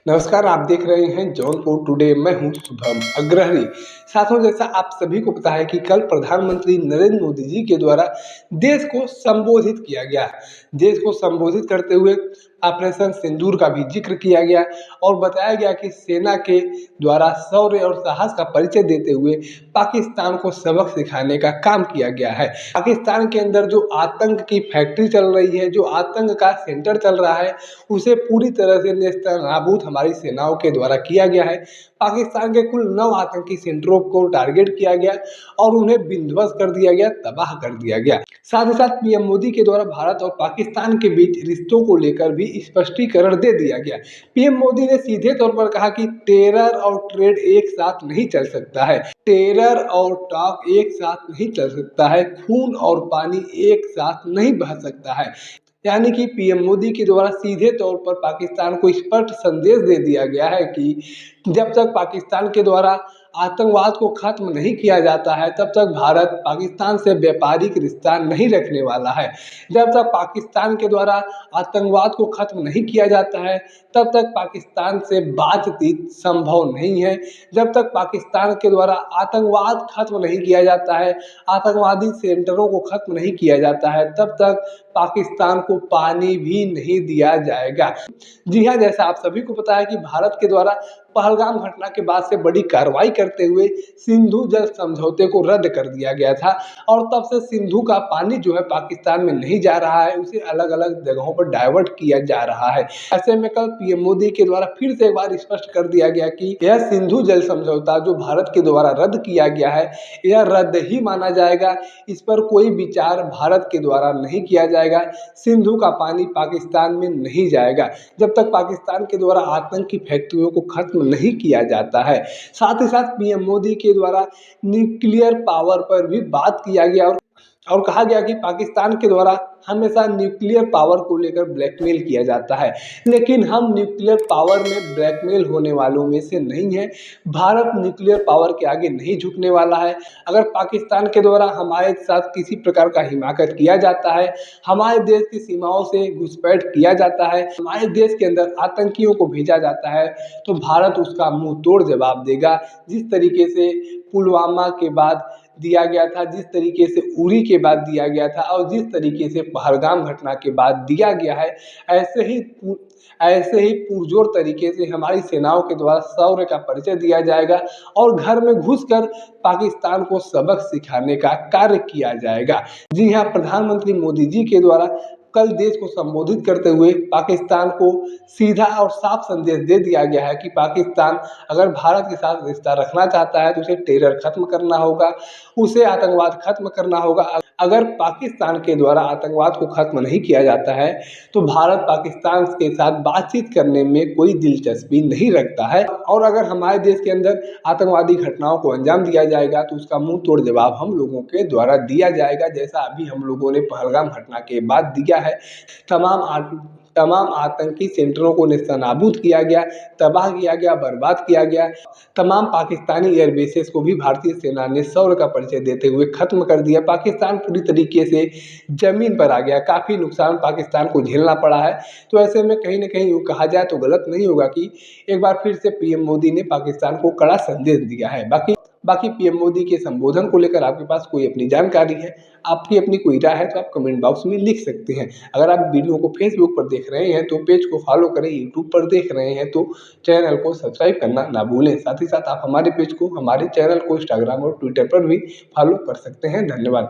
नमस्कार, आप देख रहे हैं जौनपुर टुडे। मैं हूं शुभम अग्रहरी। साथियों, जैसा आप सभी को पता है कि कल प्रधानमंत्री नरेंद्र मोदी जी के द्वारा देश को संबोधित किया गया। देश को संबोधित करते हुए ऑपरेशन सिंदूर का भी जिक्र किया गया और बताया गया कि सेना के द्वारा शौर्य और साहस का परिचय देते हुए पाकिस्तान को सबक सिखाने का काम किया गया है। पाकिस्तान के अंदर जो आतंक की फैक्ट्री चल रही है, जो आतंक का सेंटर चल रहा है, उसे पूरी तरह से नेस्तनाबूद हमारी सेनाओं के द्वारा किया गया है। पाकिस्तान के कुल 9 आतंकी सेंटरों को टारगेट किया गया और उन्हें विध्वंस कर दिया गया, तबाह कर दिया गया। साथ ही साथ पीएम मोदी के द्वारा भारत और पाकिस्तान के बीच रिश्तों को लेकर भी स्पष्टीकरण दे दिया गया। पीएम मोदी ने सीधे तौर पर कहा कि टेरर और ट्रेड एक साथ नहीं चल सकता है, टेरर और टॉक एक साथ नहीं चल सकता है, खून और पानी एक साथ नहीं बह सकता है। यानी कि पीएम मोदी के द्वारा सीधे तौर पर पाकिस्तान को स्पष्ट संदेश दे दिया गया है कि जब तक पाकिस्तान के द्वारा आतंकवाद को खत्म नहीं किया जाता है, तब तक भारत पाकिस्तान से व्यापारिक रिश्ता नहीं रखने वाला है। जब तक पाकिस्तान के द्वारा आतंकवाद को खत्म नहीं किया जाता है, तब तक पाकिस्तान से बातचीत संभव नहीं है। जब तक पाकिस्तान के द्वारा आतंकवाद खत्म नहीं किया जाता है, आतंकवादी सेंटरों को खत्म नहीं किया जाता है, तब तक पाकिस्तान को पानी भी नहीं दिया जाएगा। जी हाँ, जैसा आप सभी को पता है कि भारत के द्वारा पहलगाम घटना के बाद से बड़ी कार्रवाई करते हुए सिंधु जल समझौते को रद्द कर दिया गया था और तब से सिंधु का पानी जो है पाकिस्तान में नहीं जा रहा है, उसे अलग अलग जगहों पर डाइवर्ट किया जा रहा है। ऐसे में कल पीएम मोदी के द्वारा फिर से एक बार स्पष्ट कर दिया गया कि यह सिंधु जल समझौता जो भारत के द्वारा रद्द किया गया है, यह रद्द ही माना जाएगा। इस पर कोई विचार भारत के द्वारा नहीं किया जाएगा। सिंधु का पानी पाकिस्तान में नहीं जाएगा जब तक पाकिस्तान के द्वारा आतंक की फैक्ट्रियों को खत्म नहीं किया जाता है। साथ ही साथ पीएम मोदी के द्वारा न्यूक्लियर पावर पर भी बात किया गया और कहा गया कि पाकिस्तान के द्वारा हमेशा न्यूक्लियर पावर को लेकर ब्लैकमेल किया जाता है, लेकिन हम न्यूक्लियर पावर में ब्लैकमेल होने वालों में से नहीं है। भारत न्यूक्लियर पावर के आगे नहीं झुकने वाला है। अगर पाकिस्तान के द्वारा हमारे साथ किसी प्रकार का हिमाकत किया जाता है, हमारे देश की सीमाओं से घुसपैठ किया जाता है, हमारे देश के अंदर आतंकियों को भेजा जाता है, तो भारत उसका मुंह तोड़ जवाब देगा। जिस तरीके से पुलवामा के बाद दिया गया था, जिस तरीके से उरी के बाद दिया गया था और जिस तरीके से पहलगाम घटना के बाद दिया गया है, ऐसे ही पुरजोर तरीके से हमारी सेनाओं के द्वारा शौर्य का परिचय दिया जाएगा और घर में घुसकर पाकिस्तान को सबक सिखाने का कार्य किया जाएगा। जी हाँ, प्रधानमंत्री मोदी जी के द्वारा कल देश को संबोधित करते हुए पाकिस्तान को सीधा और साफ संदेश दे दिया गया है कि पाकिस्तान अगर भारत के साथ रिश्ता रखना चाहता है तो उसे टेरर खत्म करना होगा, उसे आतंकवाद खत्म करना होगा। अगर पाकिस्तान के द्वारा आतंकवाद को खत्म नहीं किया जाता है तो भारत पाकिस्तान के साथ बातचीत करने में कोई दिलचस्पी नहीं रखता है और अगर हमारे देश के अंदर आतंकवादी घटनाओं को अंजाम दिया जाएगा तो उसका मुंह तोड़ जवाब हम लोगों के द्वारा दिया जाएगा, जैसा अभी हम लोगों ने पहलगाम घटना के बाद दिया है। तमाम आतंकी सेंटरों को नेस्तनाबूद किया गया, तबाह किया गया, बर्बाद किया गया। तमाम पाकिस्तानी एयरबेसेस को भी भारतीय सेना ने शौर्य का परिचय देते हुए खत्म कर दिया। पाकिस्तान पूरी तरीके से जमीन पर आ गया, काफ़ी नुकसान पाकिस्तान को झेलना पड़ा है। तो ऐसे में कहीं ना कहीं यूँ कहा जाए तो गलत नहीं होगा कि एक बार फिर से पीएम मोदी ने पाकिस्तान को कड़ा संदेश दिया है। बाकी पीएम मोदी के संबोधन को लेकर आपके पास कोई अपनी जानकारी है, आपकी अपनी कोई राय है, तो आप कमेंट बॉक्स में लिख सकते हैं। अगर आप वीडियो को फेसबुक पर देख रहे हैं तो पेज को फॉलो करें, यूट्यूब पर देख रहे हैं तो चैनल को सब्सक्राइब करना ना भूलें। साथ ही साथ आप हमारे पेज को, हमारे चैनल को इंस्टाग्राम और ट्विटर पर भी फॉलो कर सकते हैं। धन्यवाद।